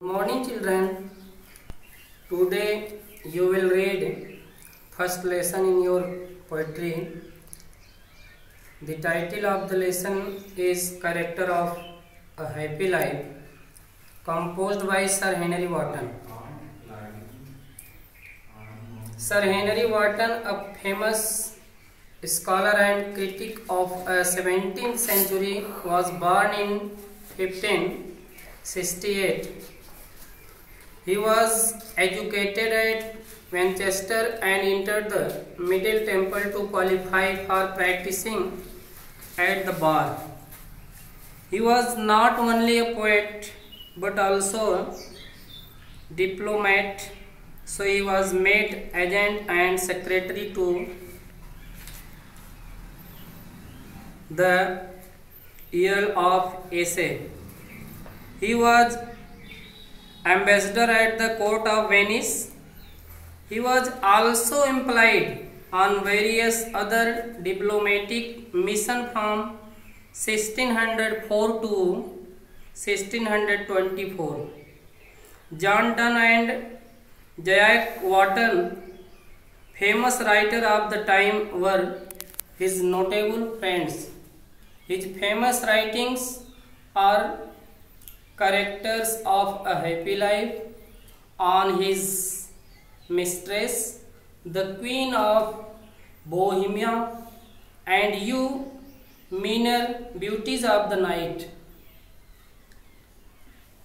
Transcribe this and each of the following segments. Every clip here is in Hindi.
Good morning children. Today you will read first lesson in your poetry. The title of the lesson is Character of a Happy Life, composed by Sir Henry Wotton. Sir Henry Wotton, a famous scholar and critic of the 17th century, was born in 1568. He was educated at Manchester and entered the Middle Temple to qualify for practicing at the bar. He was not only a poet but also a diplomat, so he was made agent and secretary to the Earl of Essex. He was ambassador at the court of Venice. He was also employed on various other diplomatic missions from 1604 to 1624. John Donne and Jack Wotton, famous writers of the time, were his notable friends. His famous writings are Characters of a Happy Life, On His Mistress, The Queen of Bohemia, and You Meaner Beauties of the Night.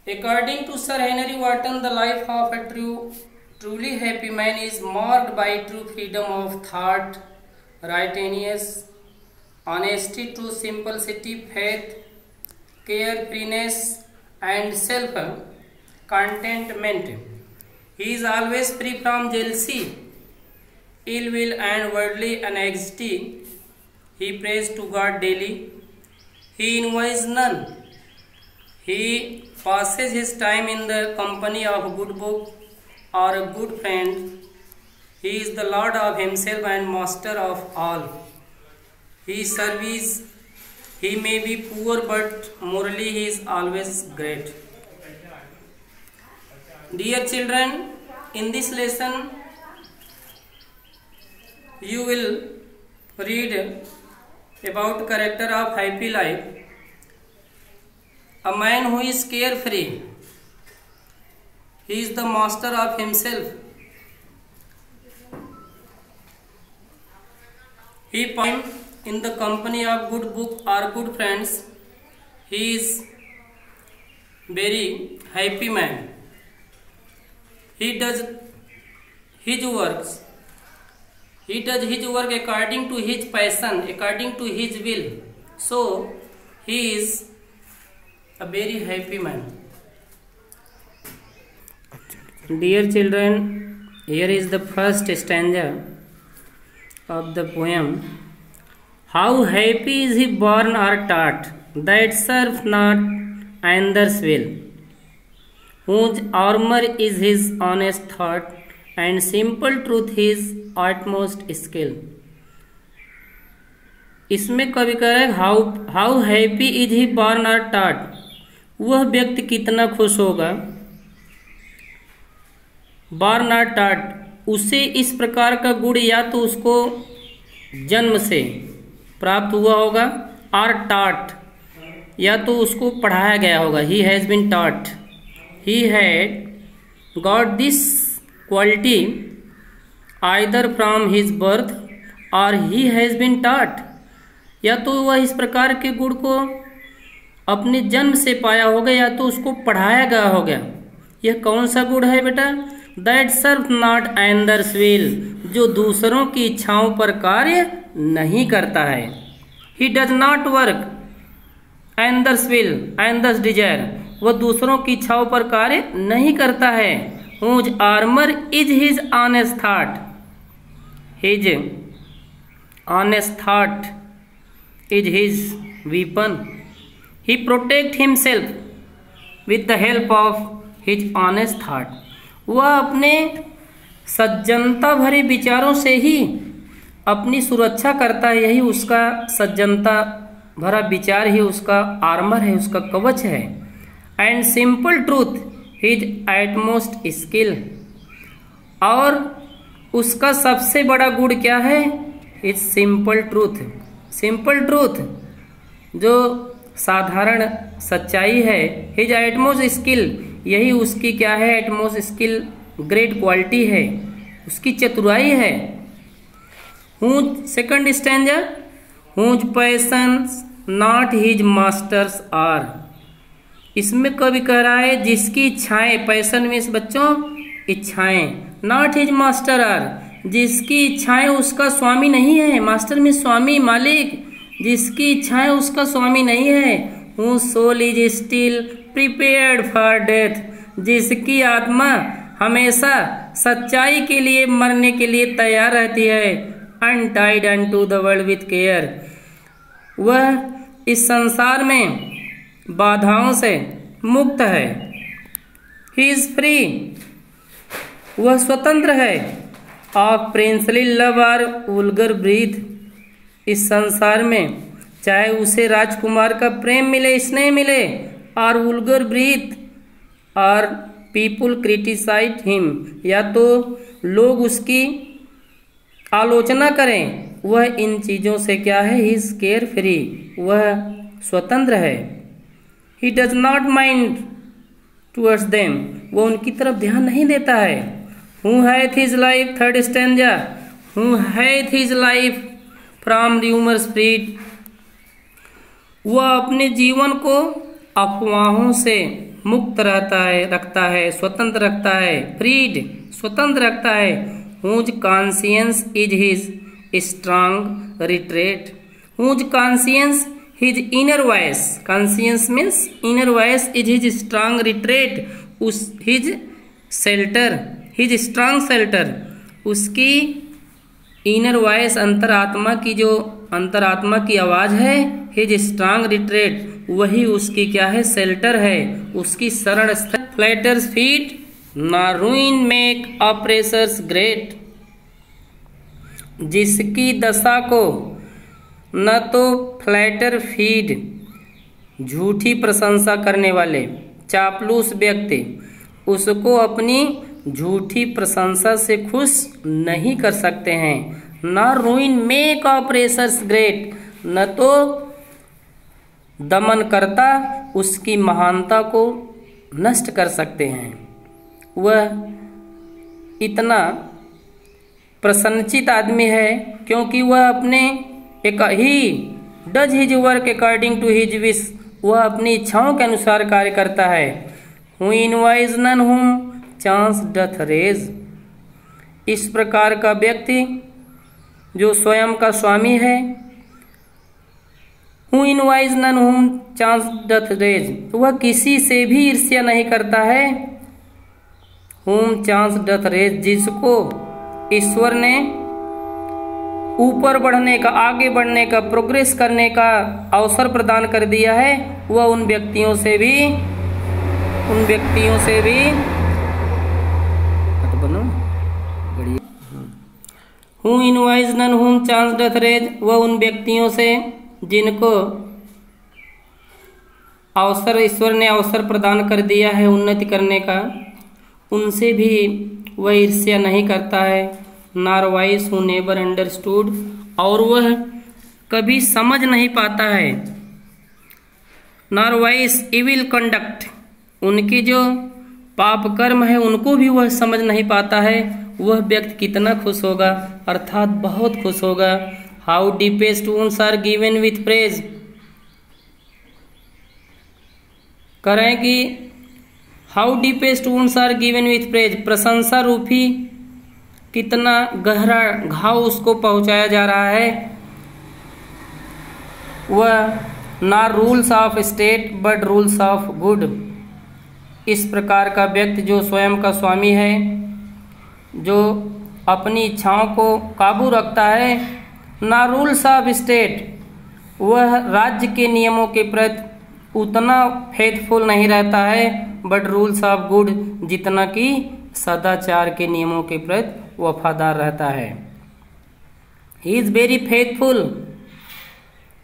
According to Sir Henry Wotton, the life of a truly happy man is marked by true freedom of thought, righteousness, honesty, true simplicity, faith, carefreeness, and self-contentment. He is always free from jealousy, ill will, and worldly anxiety. He prays to God daily. He envies none. He passes his time in the company of a good book or a good friend. He is the Lord of himself and master of all. He serves. He may be poor, but morally he is always great. Dear children, in this lesson you will read about character of happy life. A man who is carefree. He is the master of himself. He finds in the company of good book or good friends. He is very happy man. He does his works. He does his work according to his passion, according to his will. So he is a very happy man. Dear children, here is the first stanza of the poem. How happy is he born or taught, that serves not another's will, whose armor is his honest thought, and simple truth his utmost skill. इसमें कवि कह रहे how happy is he born और टॉट, वह व्यक्ति कितना खुश होगा, बॉर्न और टॉट, उसे इस प्रकार का गुण या तो उसको जन्म से प्राप्त हुआ होगा, और टॉट, या तो उसको पढ़ाया गया होगा. He has been taught. He had got this quality either from his birth और ही हैज़ बीन टॉट, या तो वह इस प्रकार के गुण को अपने जन्म से पाया होगा या तो उसको पढ़ाया गया होगा. यह कौन सा गुण है बेटा? That serve not another's will, जो दूसरों की इच्छाओं पर कार्य नहीं करता है. He does not work another's will, another's desire, वह दूसरों की इच्छाओं पर कार्य नहीं करता है. Whose armour is his honest thought, his honest thought is his weapon. He protect himself with the help of his honest thought. वह अपने सज्जनता भरे विचारों से ही अपनी सुरक्षा करता है. यही उसका सज्जनता भरा विचार ही उसका आर्मर है, उसका कवच है. And simple truth his utmost skill, और उसका सबसे बड़ा गुण क्या है? His simple truth. Simple truth जो साधारण सच्चाई है, हिज एटमोस्ट स्किल यही उसकी क्या है? एटमोस्ट स्किल ग्रेट क्वालिटी है, उसकी चतुराई है। Whose second stanza, whose passions not his masters are. इसमें कवि कह रहा है जिसकी इच्छाएं, पैशन मीन्स बच्चों इच्छाएं, नॉट हिज मास्टर आर, जिसकी इच्छाएं उसका स्वामी नहीं है। मास्टर में स्वामी, मालिक, जिसकी इच्छाएं उसका स्वामी नहीं है। Whose soul is still prepared for death, जिसकी आत्मा हमेशा सच्चाई के लिए, मरने के लिए तैयार रहती है। Untied unto the world with care, वह इस संसार में बाधाओं से मुक्त है। ही इज फ्री, वह स्वतंत्र है। Of princely love or vulgar breath, इस संसार में चाहे उसे राजकुमार का प्रेम मिले, स्नेह मिले, और वुल्गर ब्रीथ और पीपुल क्रिटिसाइज हिम, या तो लोग उसकी आलोचना करें, वह इन चीज़ों से क्या है? ही इज केयर फ्री, वह स्वतंत्र है। He does not mind towards them, वह उनकी तरफ ध्यान नहीं देता है। Who hath his life, third stanza, who hath his life from rumours freed, वह अपने जीवन को अफवाहों से मुक्त रखता है, स्वतंत्र रखता है। फ्रीड, स्वतंत्र रखता है। Whose conscience is his strong retreat, whose conscience his inner voice, conscience means inner voice, is his strong retreat, उस his shelter, his strong shelter, उसकी इनर वॉइस, अंतरात्मा की जो अंतरात्मा की आवाज है, हिज स्ट्रांग रिट्रेट, वही उसकी क्या है? शेल्टर है, उसकी शरण स्थल। फ्लैटर्स फीट ना रूइन मेक ऑपरेसर्स ग्रेट, जिसकी दशा को न तो फ्लैटर फीड, झूठी प्रशंसा करने वाले चापलूस व्यक्ति उसको अपनी झूठी प्रशंसा से खुश नहीं कर सकते हैं। न रूइन मेक ऑपरेसर्स ग्रेट, न तो दमनकर्ता उसकी महानता को नष्ट कर सकते हैं। वह इतना प्रसन्नचित आदमी है क्योंकि वह अपने he does his work according to his wish, वह अपनी इच्छाओं के अनुसार कार्य करता है। Who envies none whom chance doth raise, इस प्रकार का व्यक्ति जो स्वयं का स्वामी है। Who envies none whom chance doth raise, वह किसी से भी ईर्ष्या नहीं करता है। हुम चांस डथ रेज, जिसको ईश्वर ने ऊपर बढ़ने का, आगे बढ़ने का, प्रोग्रेस करने का अवसर प्रदान कर दिया है, वह उन व्यक्तियों से भी who envies none whom chance doth raise, वह उन व्यक्तियों से जिनको अवसर, ईश्वर ने अवसर प्रदान कर दिया है उन्नति करने का, उनसे भी वह ईर्ष्या नहीं करता है। नारवाइस हु नेवर अंडरस्टूड, और वह कभी समझ नहीं पाता है। नारवाइस इविल कंडक्ट, उनकी जो पाप कर्म है उनको भी वह समझ नहीं पाता है। वह व्यक्ति कितना खुश होगा, अर्थात बहुत खुश होगा। How deepest wounds are given with praise, करें कि how deepest wounds are given with praise, प्रशंसा रूपी कितना गहरा घाव उसको पहुंचाया जा रहा है। वह ना rules of state but rules of good, इस प्रकार का व्यक्ति जो स्वयं का स्वामी है, जो अपनी इच्छाओं को काबू रखता है। ना रूल्स ऑफ स्टेट, वह राज्य के नियमों के प्रति उतना फेथफुल नहीं रहता है, बट रूल्स ऑफ गुड, जितना कि सदाचार के नियमों के प्रति वफादार रहता है। He is very faithful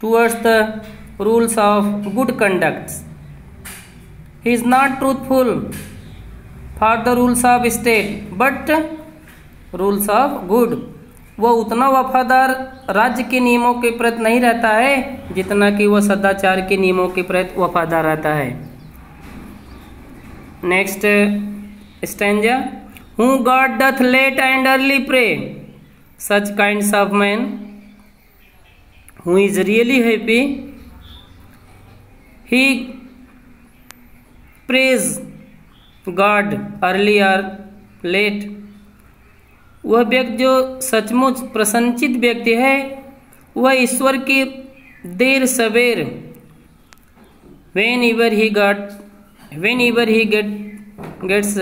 towards the rules of good conduct. He is not truthful for the rules of state but rules of good. वह उतना वफादार राज्य के नियमों के प्रति नहीं रहता है जितना कि वह सदाचार के नियमों के प्रति वफादार रहता है। Next stanza, who God doth late and early pray such kinds of man who is really happy he praise God early और लेट। वह व्यक्ति जो सचमुच प्रसन्नचित व्यक्ति है वह ईश्वर की देर सवेर whenever he gets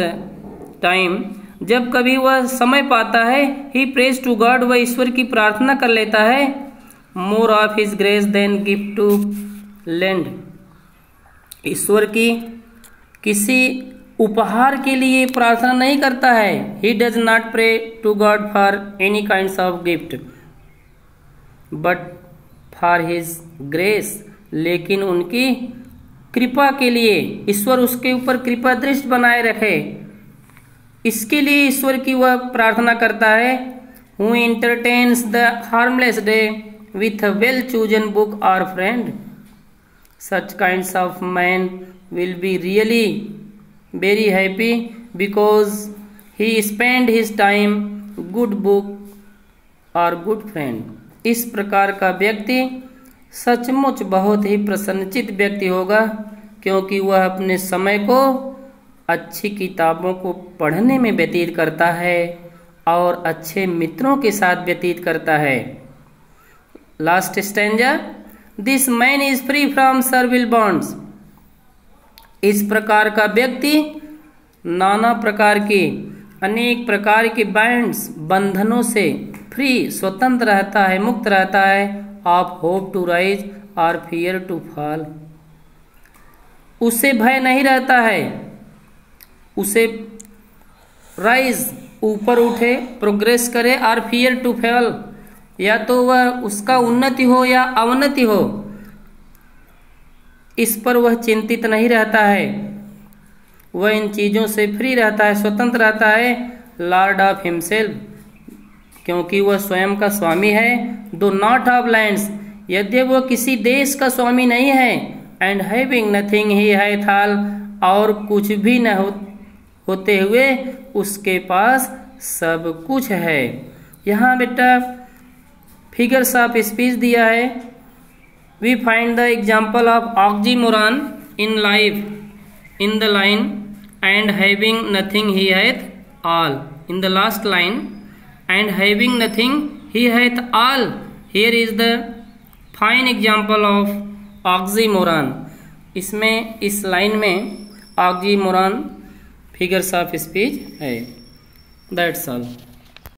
time, जब कभी वह समय पाता है, ही प्रेज टू गॉड, वह ईश्वर की प्रार्थना कर लेता है, more of his grace than gift to land, ईश्वर की किसी उपहार के लिए प्रार्थना नहीं करता है। He does not pray to God for any kind of gift but for his grace, लेकिन उनकी कृपा के लिए, ईश्वर उसके ऊपर कृपा दृष्टि बनाए रखे, इसके लिए ईश्वर की वह प्रार्थना करता है। Who entertains the harmless day with a well chosen book और friend such kinds of man will be really very happy because he spent his time good book or good friend। इस प्रकार का व्यक्ति सचमुच बहुत ही प्रसन्नचित व्यक्ति होगा क्योंकि वह अपने समय को अच्छी किताबों को पढ़ने में व्यतीत करता है और अच्छे मित्रों के साथ व्यतीत करता है। Last stanza, this man is free from servile bonds. इस प्रकार का व्यक्ति नाना प्रकार के अनेक प्रकार के बैंड्स बंधनों से फ्री स्वतंत्र रहता है, मुक्त रहता है। ऑफ होप टू राइज और फियर टू फॉल, उसे भय नहीं रहता है, उसे राइज ऊपर उठे प्रोग्रेस करे और फियर टू फॉल, या तो वह उसका उन्नति हो या अवनति हो, इस पर वह चिंतित नहीं रहता है, वह इन चीज़ों से फ्री रहता है, स्वतंत्र रहता है। लॉर्ड ऑफ हिमसेल्फ, क्योंकि वह स्वयं का स्वामी है। दो नॉट ऑफ लैंड्स, यद्य वह किसी देश का स्वामी नहीं है। And having nothing he hath all, और कुछ भी न होते हुए उसके पास सब कुछ है। यहाँ बेटा फिगर्स ऑफ स्पीच दिया है। We find the example of oxymoron in life in the line and having nothing he hath all. In the last line, and having nothing he hath all. Here is the fine example of oxymoron. इसमें इस लाइन में oxymoron figures of speech है। That's all.